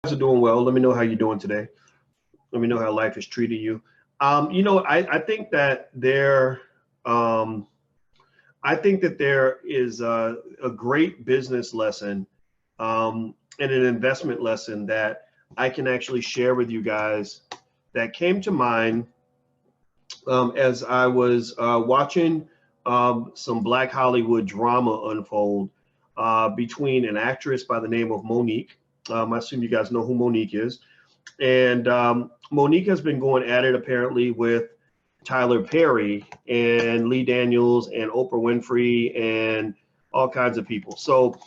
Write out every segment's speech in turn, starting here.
Guys are doing well. Let me know how you're doing today. Let me know how life is treating you. I think that um, there is a great business lesson and an investment lesson that I can actually share with you guys that came to mind as I was watching some Black Hollywood drama unfold between an actress by the name of Monique. I assume you guys know who Monique is. And Monique has been going at it apparently with Tyler Perry and Lee Daniels and Oprah Winfrey and all kinds of people. So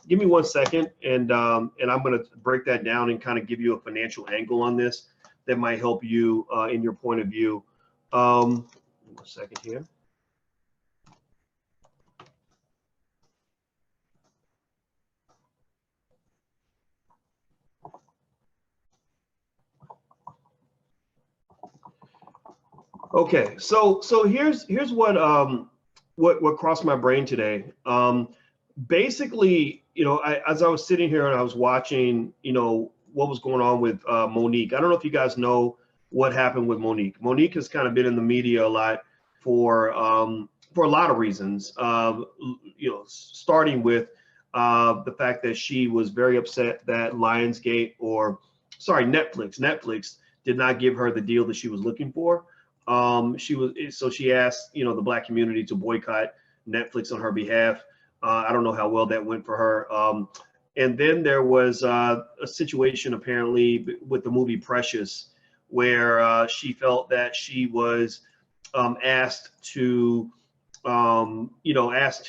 give me 1 second, and I'm going to break that down and kind of give you a financial angle on this that might help you in your point of view. 1 second here. Okay, so here's what crossed my brain today. Basically, as I was sitting here and I was watching, what was going on with Monique. I don't know if you guys know what happened with Monique. Monique has kind of been in the media a lot for a lot of reasons. Starting with the fact that she was very upset that Netflix did not give her the deal that she was looking for. She asked, the Black community to boycott Netflix on her behalf. I don't know how well that went for her. And then there was a situation apparently with the movie Precious, where she felt that she was asked to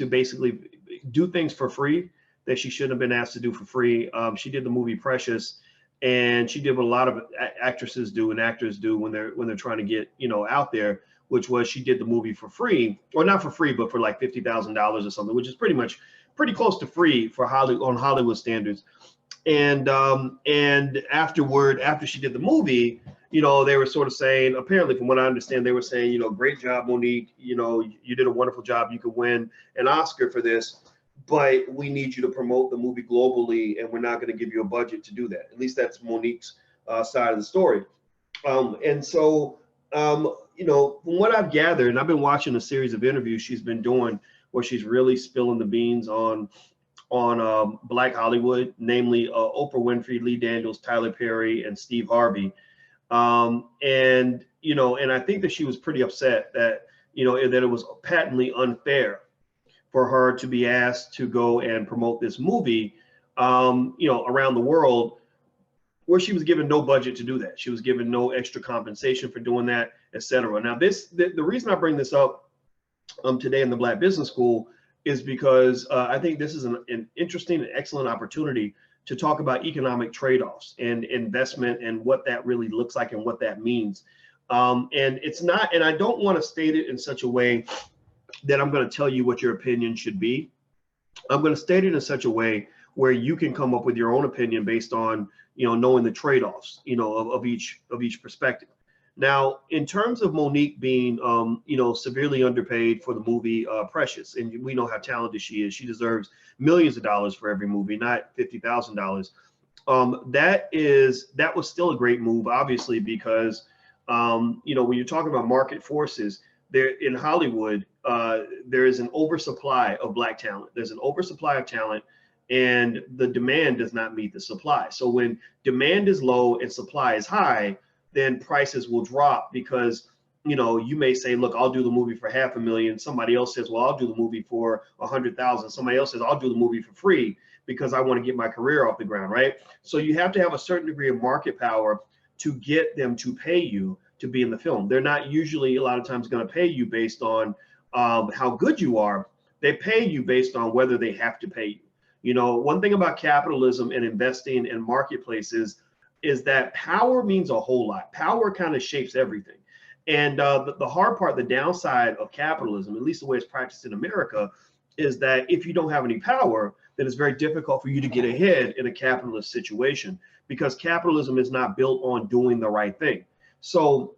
basically do things for free that she shouldn't have been asked to do for free. She did the movie Precious, and she did what a lot of actresses do and actors do when they're trying to get out there, which was she did the movie for free, or not for free, but for like $50,000 or something, which is pretty close to free for Hollywood standards. And after she did the movie, they were sort of saying, apparently from what I understand, they were saying, great job, Monique, you did a wonderful job, you could win an Oscar for this, but we need you to promote the movie globally, and we're not going to give you a budget to do that. At least that's Monique's side of the story. And so, from what I've gathered, and I've been watching a series of interviews she's been doing where she's really spilling the beans on Black Hollywood, namely Oprah Winfrey, Lee Daniels, Tyler Perry, and Steve Harvey. And I think that she was pretty upset that it was patently unfair for her to be asked to go and promote this movie, around the world, where she was given no budget to do that. She was given no extra compensation for doing that, etc. Now, the reason I bring this up today in the Black Business School is because I think this is an interesting and excellent opportunity to talk about economic trade-offs and investment and what that really looks like and what that means. And I don't want to state it in such a way that I'm going to tell you what your opinion should be. I'm going to state it in such a way where you can come up with your own opinion based on, knowing the trade-offs, of each perspective. Now, in terms of Monique being, severely underpaid for the movie Precious, and we know how talented she is. She deserves millions of dollars for every movie, not $50,000. That was still a great move, obviously, because, when you're talking about market forces, there in Hollywood, there is an oversupply of Black talent. There's an oversupply of talent, and the demand does not meet the supply. So when demand is low and supply is high, then prices will drop because, you may say, look, I'll do the movie for $500,000. Somebody else says, well, I'll do the movie for $100,000. Somebody else says, I'll do the movie for free because I want to get my career off the ground, right? So you have to have a certain degree of market power to get them to pay you to be in the film. They're not usually a lot of times going to pay you based on how good you are. They pay you based on whether they have to pay you. One thing about capitalism and investing in marketplaces is that power means a whole lot. Power kind of shapes everything. And the hard part, the downside of capitalism, at least the way it's practiced in America, is that if you don't have any power, then it's very difficult for you to get ahead in a capitalist situation because capitalism is not built on doing the right thing. So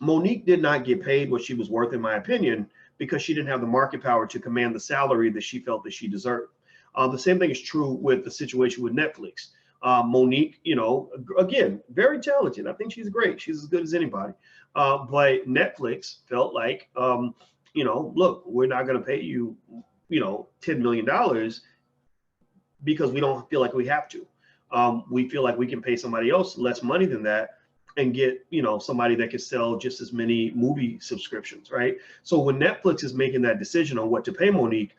Monique did not get paid what she was worth, in my opinion, because she didn't have the market power to command the salary that she felt that she deserved. The same thing is true with the situation with Netflix. Monique, you know, again, very talented. I think she's great. She's as good as anybody. But Netflix felt like, you know, look, we're not going to pay you, you know, $10 million because we don't feel like we have to. We feel like we can pay somebody else less money than that and get, you know, somebody that could sell just as many movie subscriptions, right? So when Netflix is making that decision on what to pay Monique,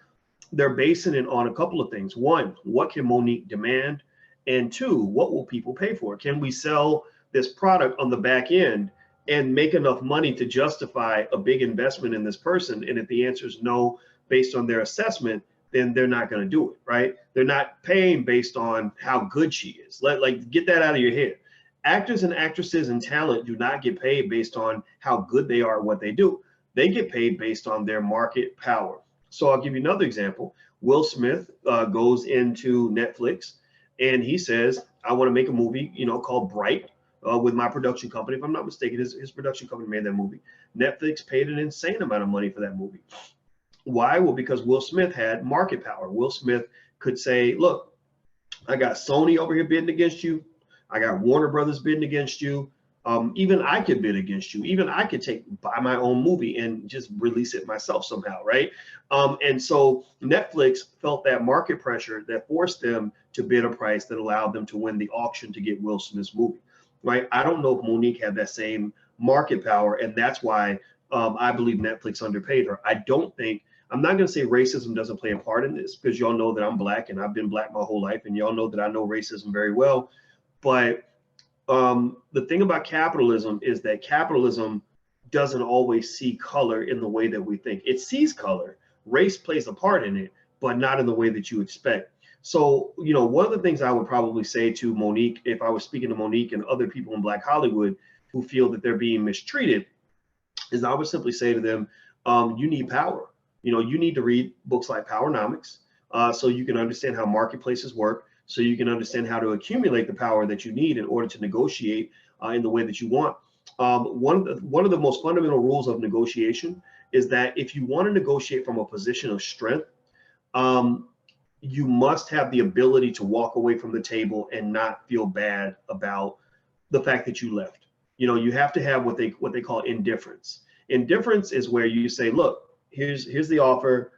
they're basing it on a couple of things. One, what can Monique demand? And two, what will people pay for? Can we sell this product on the back end and make enough money to justify a big investment in this person? And if the answer is no, based on their assessment, then they're not going to do it, right? They're not paying based on how good she is. Like get that out of your head. Actors and actresses and talent do not get paid based on how good they are at what they do. They get paid based on their market power. So I'll give you another example. Will Smith goes into Netflix and he says, I want to make a movie, you know, called Bright with my production company. If I'm not mistaken, his production company made that movie. Netflix paid an insane amount of money for that movie. Why? Well, because Will Smith had market power. Will Smith could say, look, I got Sony over here bidding against you. I got Warner Brothers bidding against you. Even I could bid against you. Even I could buy my own movie and just release it myself somehow, right? And so Netflix felt that market pressure that forced them to bid a price that allowed them to win the auction to get Will Smith's movie, right? I don't know if Monique had that same market power, and that's why I believe Netflix underpaid her. I'm not going to say racism doesn't play a part in this, because y'all know that I'm Black and I've been Black my whole life, and y'all know that I know racism very well. But the thing about capitalism is that capitalism doesn't always see color in the way that we think. It sees color. Race plays a part in it, but not in the way that you expect. So, you know, one of the things I would probably say to Monique, if I was speaking to Monique and other people in Black Hollywood who feel that they're being mistreated, is I would simply say to them, you need power. You know, you need to read books like Powernomics so you can understand how marketplaces work, so you can understand how to accumulate the power that you need in order to negotiate in the way that you want. One of the most fundamental rules of negotiation is that if you want to negotiate from a position of strength, you must have the ability to walk away from the table and not feel bad about the fact that you left. You know, you have to have what they call indifference. Indifference is where you say, look, here's the offer.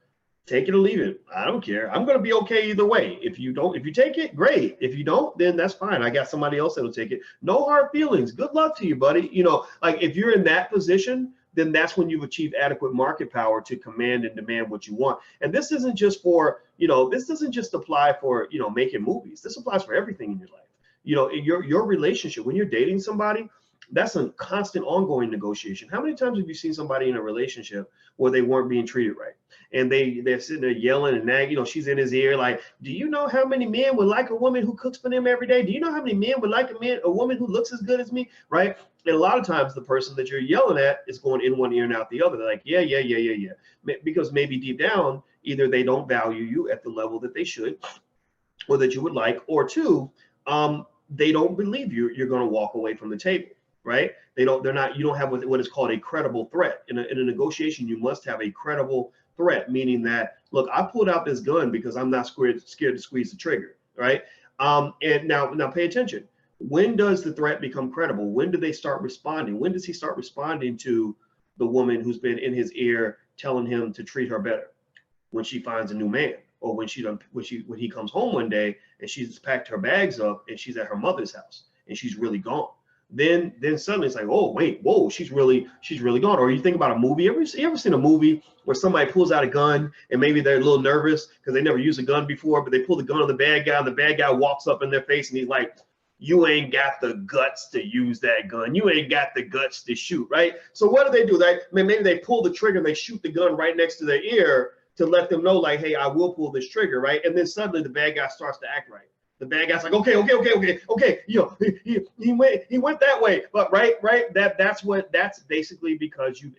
Take it or leave it. I don't care. I'm going to be okay either way. If you take it, great. If you don't, then that's fine. I got somebody else that'll take it. No hard feelings. Good luck to you, buddy. You know, like if you're in that position, then that's when you've achieved adequate market power to command and demand what you want. And this isn't just for, you know, this doesn't just apply for, you know, making movies. This applies for everything in your life. You know, your relationship, when you're dating somebody, that's a constant ongoing negotiation. How many times have you seen somebody in a relationship where they weren't being treated right? And they're sitting there yelling and nagging, you know, she's in his ear like, do you know how many men would like a woman who cooks for them every day? Do you know how many men would like a woman who looks as good as me, right? And a lot of times the person that you're yelling at is going in one ear and out the other. They're like, yeah. Because maybe deep down, either they don't value you at the level that they should or that you would like, or two, they don't believe you're going to walk away from the table. Right? You don't have what is called a credible threat. In a negotiation, you must have a credible threat, meaning that, look, I pulled out this gun because I'm not scared to squeeze the trigger, right? And now pay attention. When does the threat become credible? When do they start responding? When does he start responding to the woman who's been in his ear telling him to treat her better? When she finds a new man, or when he comes home one day and she's packed her bags up and she's at her mother's house and she's really gone. Then suddenly it's like, oh wait, whoa, she's really gone. Or you think about a movie. You ever seen a movie where somebody pulls out a gun and maybe they're a little nervous because they never used a gun before, but they pull the gun on the bad guy and the bad guy walks up in their face and he's like, you ain't got the guts to use that gun. You ain't got the guts to shoot, right? So what do? Maybe they pull the trigger and they shoot the gun right next to their ear to let them know, like, hey, I will pull this trigger, right? And then suddenly the bad guy starts to act right. The bad guy's like, okay. You know, he went that way, but right. That's basically because you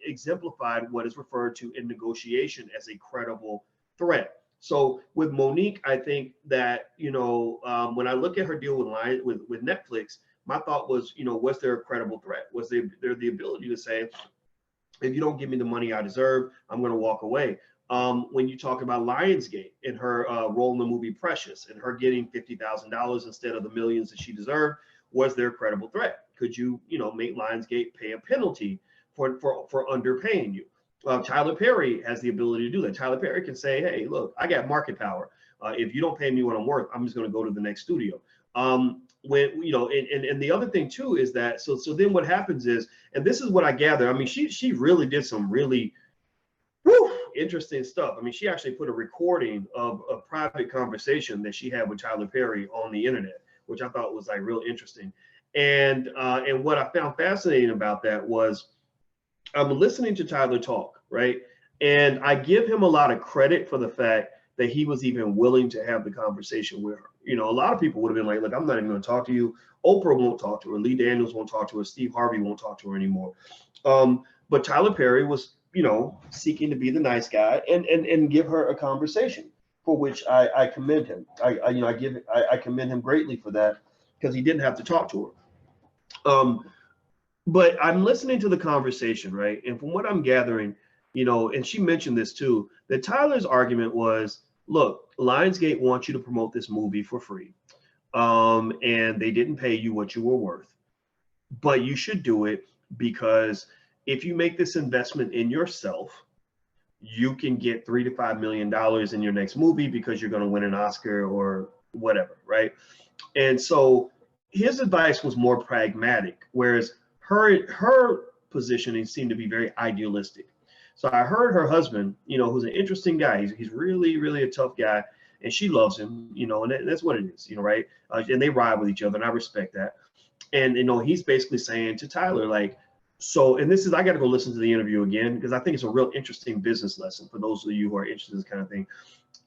exemplified what is referred to in negotiation as a credible threat. So with Monique, I think that, you know, when I look at her deal with Netflix, my thought was, you know, was there a credible threat? Was there the ability to say, if you don't give me the money I deserve, I'm going to walk away? when you talk about Lionsgate and her role in the movie Precious and her getting $50,000 instead of the millions that she deserved, was there a credible threat? Could you, make Lionsgate pay a penalty for underpaying you? Tyler Perry has the ability to do that. Tyler Perry can say, hey, look, I got market power. If you don't pay me what I'm worth, I'm just going to go to the next studio. When and the other thing too is that so then what happens is, and this is what I gather. I mean, she really did some really interesting stuff. I mean, she actually put a recording of a private conversation that she had with Tyler Perry on the internet, which I thought was like real interesting. And what I found fascinating about that was I'm listening to Tyler talk, right? And I give him a lot of credit for the fact that he was even willing to have the conversation with her. A lot of people would have been like, look, I'm not even going to talk to you. Oprah won't talk to her. Lee Daniels won't talk to her. Steve Harvey won't talk to her anymore. But Tyler Perry was, seeking to be the nice guy and give her a conversation, for which I commend him. I commend him greatly for that, because he didn't have to talk to her. But I'm listening to the conversation, right? And from what I'm gathering, and she mentioned this too, that Tyler's argument was, look, Lionsgate wants you to promote this movie for free. And they didn't pay you what you were worth. But you should do it because if you make this investment in yourself, you can get $3 to $5 million in your next movie because you're going to win an Oscar or whatever, right? And so his advice was more pragmatic, whereas her positioning seemed to be very idealistic. So I heard her husband, who's an interesting guy. He's really, really a tough guy, and she loves him, and that's what it is, right? And they ride with each other, and I respect that. And, he's basically saying to Tyler, like, so, and this is, I got to go listen to the interview again, because I think it's a real interesting business lesson for those of you who are interested in this kind of thing.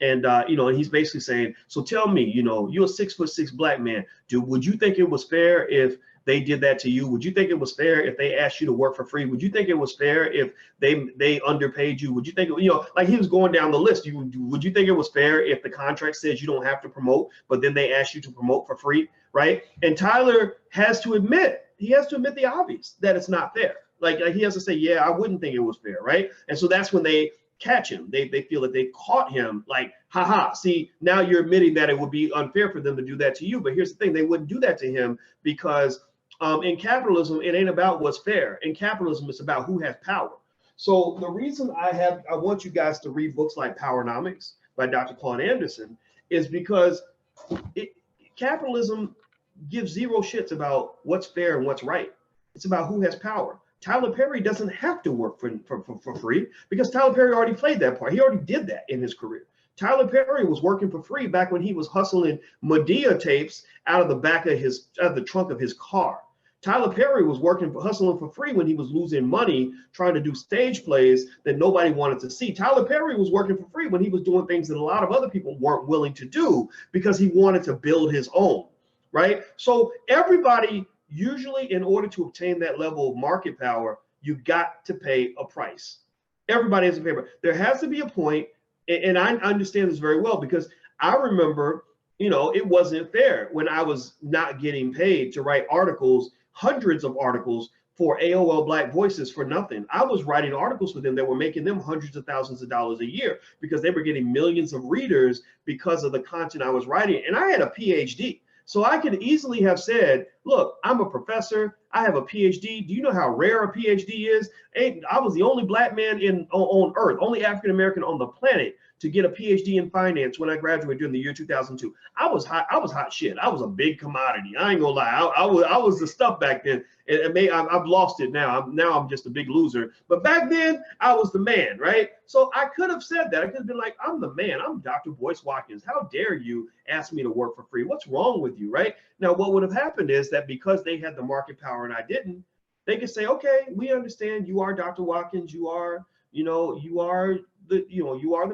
And, and he's basically saying, so tell me, you're a 6'6" black man. Would you think it was fair if they did that to you? Would you think it was fair if they asked you to work for free? Would you think it was fair if they underpaid you? Would you think, like he was going down the list. Would you think it was fair if the contract says you don't have to promote, but then they ask you to promote for free, right? And Tyler has to admit the obvious, that it's not fair. Like he has to say, yeah, I wouldn't think it was fair, right? And so that's when they catch him. They feel that they caught him, like, haha, see, now you're admitting that it would be unfair for them to do that to you. But here's the thing, they wouldn't do that to him because in capitalism, it ain't about what's fair. In capitalism, it's about who has power. So the reason I want you guys to read books like Powernomics by Dr. Claude Anderson is because capitalism gives zero shits about what's fair and what's right. It's about who has power. Tyler Perry doesn't have to work for free because Tyler Perry already played that part. He already did that in his career. Tyler Perry was working for free back when he was hustling Medea tapes out of the trunk of his car. Tyler Perry was hustling for free when he was losing money trying to do stage plays that nobody wanted to see. Tyler Perry was working for free when he was doing things that a lot of other people weren't willing to do because he wanted to build his own, right? So everybody, usually in order to obtain that level of market power, you got to pay a price. Everybody has to pay. There has to be a point, and I understand this very well because I remember, it wasn't fair when I was not getting paid to write articles, hundreds of articles for AOL Black Voices for nothing. I was writing articles for them that were making them hundreds of thousands of dollars a year because they were getting millions of readers because of the content I was writing. And I had a PhD. So I could easily have said, look, I'm a professor. I have a PhD. Do you know how rare a PhD is? I was the only black man on earth, only African-American on the planet to get a PhD in finance when I graduated during the year 2002. I was hot shit. I was a big commodity. I ain't gonna lie. I was the stuff back then. I've lost it now. Now I'm just a big loser. But back then I was the man, right? So I could have said that. I could have been like, I'm the man. I'm Dr. Boyce Watkins. How dare you ask me to work for free? What's wrong with you, right? Now, what would have happened is that because they had the market power and I didn't, they could say, okay, we understand you are Dr. Watkins. You are the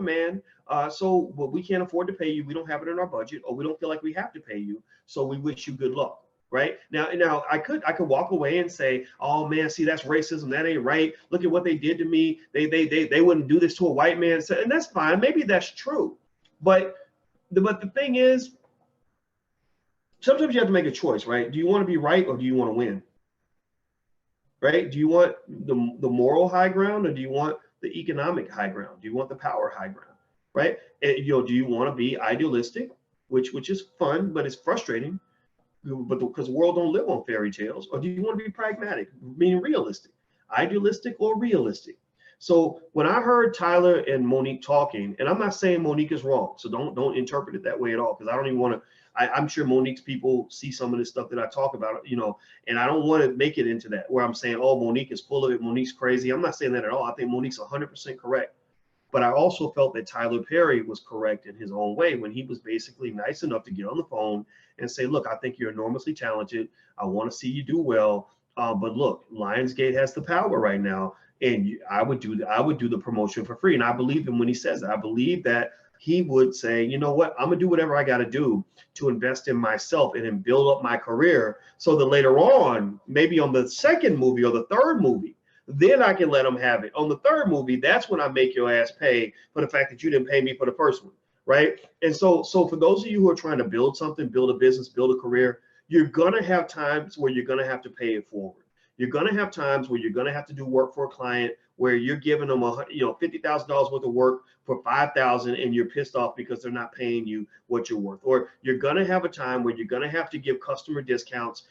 man. But we can't afford to pay you. We don't have it in our budget, or we don't feel like we have to pay you. So we wish you good luck. Right now, I could walk away and say, oh man, see, that's racism. That ain't right. Look at what they did to me. They wouldn't do this to a white man. So, and that's fine. Maybe that's true. But the thing is, sometimes you have to make a choice, right? Do you want to be right or do you want to win? Right? Do you want the moral high ground or do you want the economic high ground? Do you want the power high ground? Right? And, do you want to be idealistic, which is fun, but it's frustrating, but because the world don't live on fairy tales? Or do you want to be pragmatic, meaning realistic, idealistic or realistic? So when I heard Tyler and Monique talking, and I'm not saying Monique is wrong, so don't interpret it that way at all, because I don't even want to. I'm sure Monique's people see some of this stuff that I talk about, and I don't want to make it into that where I'm saying, oh, Monique is full of it, Monique's crazy. I'm not saying that at all. I think Monique's 100% correct. But I also felt that Tyler Perry was correct in his own way when he was basically nice enough to get on the phone and say, look, I think you're enormously talented. I want to see you do well. But look, Lionsgate has the power right now, and I would do the promotion for free. And I believe him when he says that. I believe that he would say, you know what, I'm gonna do whatever I got to do to invest in myself and then build up my career, so that later on, maybe on the second movie or the third movie, then I can let them have it. On the third movie, that's when I make your ass pay for the fact that you didn't pay me for the first one, right? And so for those of you who are trying to build something, build a business, build a career, you're gonna have times where you're gonna have to pay it forward. You're gonna have times where you're gonna have to do work for a client where you're giving them $50,000 worth of work for $5,000, and you're pissed off because they're not paying you what you're worth. Or you're gonna have a time where you're gonna have to give customer discounts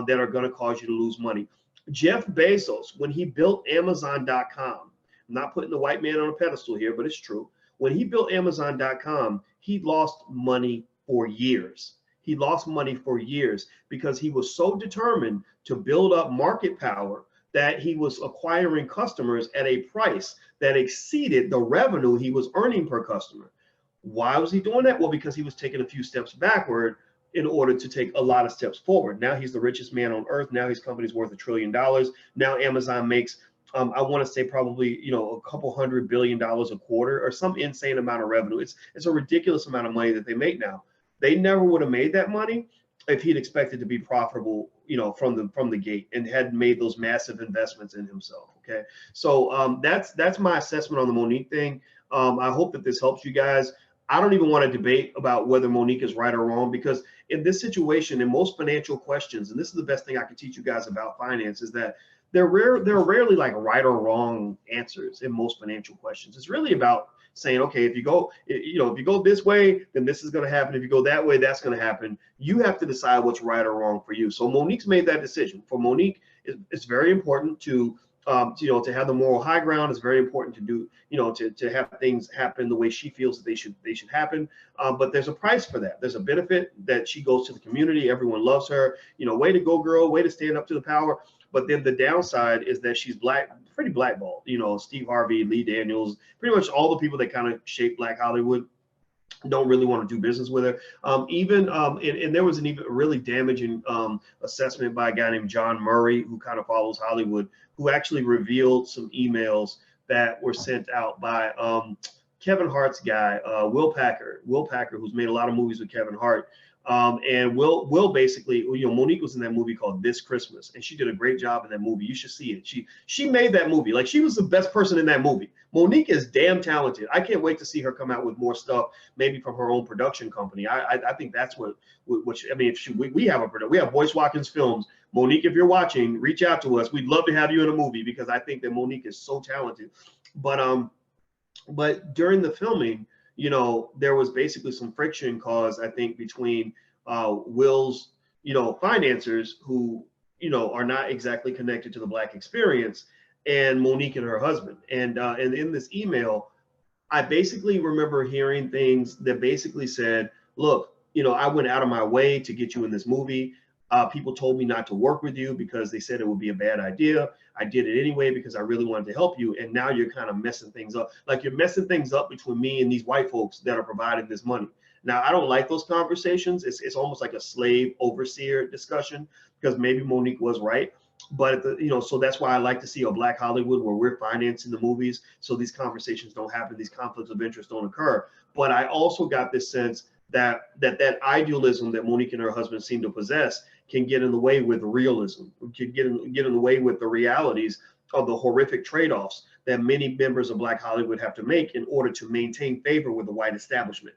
that are gonna cause you to lose money. Jeff Bezos, when he built Amazon.com, I'm not putting the white man on a pedestal here, but it's true. When he built Amazon.com, he lost money for years. He lost money for years because he was so determined to build up market power that he was acquiring customers at a price that exceeded the revenue he was earning per customer. Why was he doing that? Well, because he was taking a few steps backward in order to take a lot of steps forward. Now he's the richest man on earth. Now his company's worth $1 trillion. Now Amazon makes, I want to say probably, a couple $100 billion a quarter or some insane amount of revenue. It's a ridiculous amount of money that they make now. They never would have made that money if he'd expected to be profitable, from the gate, and had made those massive investments in himself. Okay, so that's my assessment on the Monique thing. I hope that this helps you guys. I don't even want to debate about whether Monique is right or wrong, because in this situation, in most financial questions, and this is the best thing I can teach you guys about finance, is that there are rarely like right or wrong answers in most financial questions. It's really about saying, okay, if you go this way, then this is going to happen. If you go that way, that's going to happen. You have to decide what's right or wrong for you. So Monique's made that decision. For Monique, it's very important to have the moral high ground. It's very important to do, to have things happen the way she feels that they should happen. But there's a price for that. There's a benefit that she goes to the community. Everyone loves her. Way to go, girl. Way to stand up to the power. But then the downside is that she's pretty blackballed. Steve Harvey, Lee Daniels, pretty much all the people that kind of shape Black Hollywood don't really want to do business with her. And there was an even really damaging assessment by a guy named John Murray, who kind of follows Hollywood, who actually revealed some emails that were sent out by Kevin Hart's guy, Will Packer, who's made a lot of movies with Kevin Hart. And Will basically, Monique was in that movie called This Christmas, and she did a great job in that movie. You should see it. She made that movie. Like, she was the best person in that movie. Monique is damn talented. I can't wait to see her come out with more stuff, maybe from her own production company. I think that's what I mean. We have Boyce Watkins Films. Monique, if you're watching, reach out to us. We'd love to have you in a movie, because I think that Monique is so talented. But during the filming, there was basically some friction caused, I think, between Will's, financiers, who, are not exactly connected to the Black experience, and Monique and her husband. And in this email, I basically remember hearing things that basically said, look, I went out of my way to get you in this movie. People told me not to work with you because they said it would be a bad idea. I did it anyway because I really wanted to help you. And now you're kind of messing things up. Like, you're messing things up between me and these white folks that are providing this money. Now, I don't like those conversations. It's almost like a slave overseer discussion, because maybe Monique was right. But so that's why I like to see a Black Hollywood where we're financing the movies, so these conversations don't happen, these conflicts of interest don't occur. But I also got this sense that idealism that Monique and her husband seem to possess can get in the way with realism, can get in the way with the realities of the horrific trade-offs that many members of Black Hollywood have to make in order to maintain favor with the white establishment.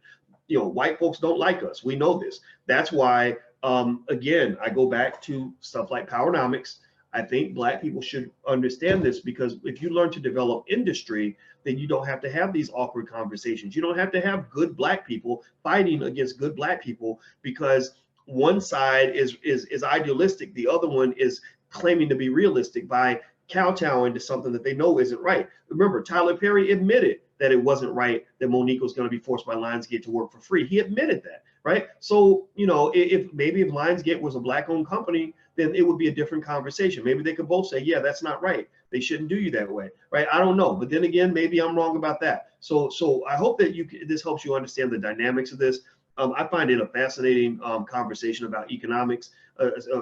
White folks don't like us. We know this. That's why, again, I go back to stuff like Powernomics. I think Black people should understand this, because if you learn to develop industry, then you don't have to have these awkward conversations. You don't have to have good Black people fighting against good Black people, because one side is idealistic, the other one is claiming to be realistic by kowtowing to something that they know isn't right. Remember, Tyler Perry admitted that it wasn't right that Monique was going to be forced by Lionsgate to work for free. He admitted that, right? So, you know, if Lionsgate was a Black-owned company, then it would be a different conversation. Maybe they could both say, yeah, that's not right. They shouldn't do you that way, right? I don't know. But then again, maybe I'm wrong about that. So I hope that this helps you understand the dynamics of this. I find it a fascinating conversation about economics,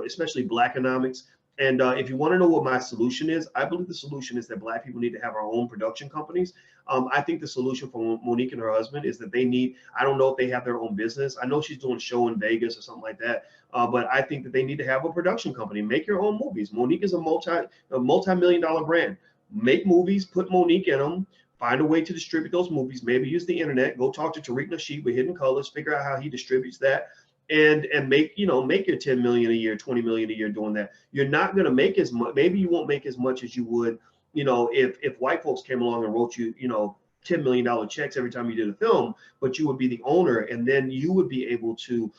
especially Black economics. And if you want to know what my solution is, I believe the solution is that Black people need to have our own production companies. I think the solution for Monique and her husband is that they need, I don't know if they have their own business. I know she's doing a show in Vegas or something like that. But I think that they need to have a production company. Make your own movies. Monique is a multi-million-dollar brand. Make movies, put Monique in them. Find a way to distribute those movies. Maybe use the internet. Go talk to Tariq Nasheed with Hidden Colors. Figure out how he distributes that, and make your 10 million a year, 20 million a year doing that. You're not going to make as much. Maybe you won't make as much as you would, if white folks came along and wrote you, $10 million checks every time you did a film. But you would be the owner, and then you would be able to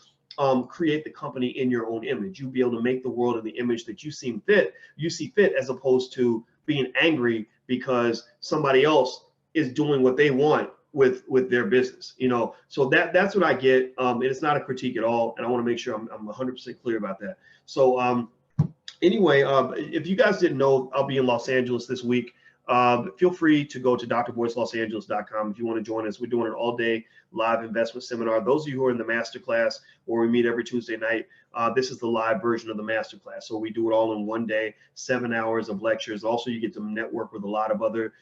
create the company in your own image. You'd be able to make the world in the image that you see fit, as opposed to being angry because somebody else is doing what they want with their business. So that's what I get. And it's not a critique at all, and I want to make sure I'm 100% clear about that. So anyway, if you guys didn't know, I'll be in Los Angeles this week. Feel free to go to drboycelosangeles.com if you want to join us. We're doing an all-day live investment seminar. Those of you who are in the masterclass, where we meet every Tuesday night, this is the live version of the masterclass. So we do it all in one day, 7 hours of lectures. Also, you get to network with a lot of other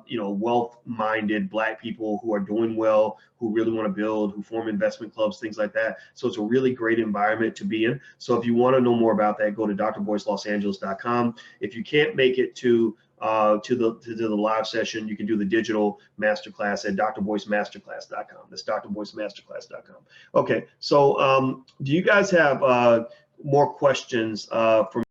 wealth-minded Black people who are doing well, who really want to build, who form investment clubs, things like that. So it's a really great environment to be in. So if you want to know more about that, go to drboycelosangeles.com. If you can't make it to the live session, you can do the digital masterclass at drboycemasterclass.com. That's drboycemasterclass.com. Okay, so do you guys have more questions for